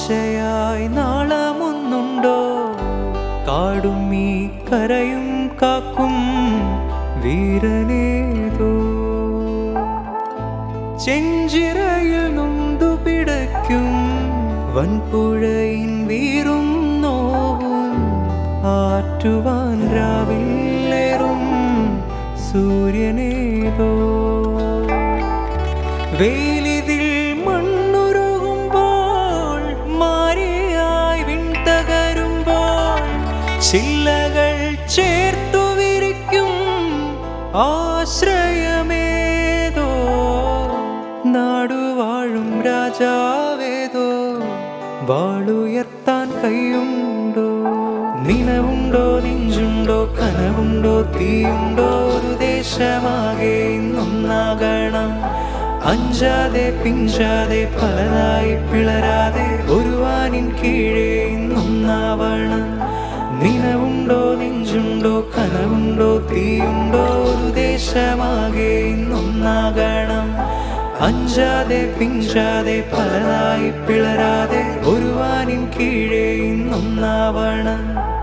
ആശയായി നാളമൊന്നുണ്ടോ? കാടും ഈ കരയും കാക്കും വീരനേതോ. ചെഞ്ചിറയിൽ നൊന്തു പിടയ്ക്കും വൻപുഴയിൻ വീറും നോവും ആറ്റുവാൻ രാവിലേറും സൂര്യനേതോ. വേലിതിൽ മണ്ണുരുകുമ്പോൾ മാരിയായി വിൺതകരുമ്പോൾ ചില്ലകൾ ചേർത്തു വിരിക്കും ആശ്രയമേതോ. നാടുവാഴും രാജാവേതോ വാളുയർത്താൻ കൈയുണ്ടോ? നിലവുണ്ടോ, നെഞ്ചുണ്ടോ, കനവുണ്ടോ, തീയുണ്ടോ? ഒരു ദേശമാകെ ഇന്നൊന്നാകണം. അഞ്ചാതെ പിഞ്ചാതെ പലതായി പിളരാതെ ഒരു വാനിൻ കീഴേ ഇന്നൊന്നാവണം. നിലവുണ്ടോ, നെഞ്ചുണ്ടോ, കനവുണ്ടോ, തീയുണ്ടോ? ഒരു ദേശമാകെ ഇന്നൊന്നാകണം. അഞ്ചാതെ പിഞ്ചാതെ പലതായി പിളരാതെ ഒരു വാനിൻ കീഴേ ഇന്നൊന്നാവണം.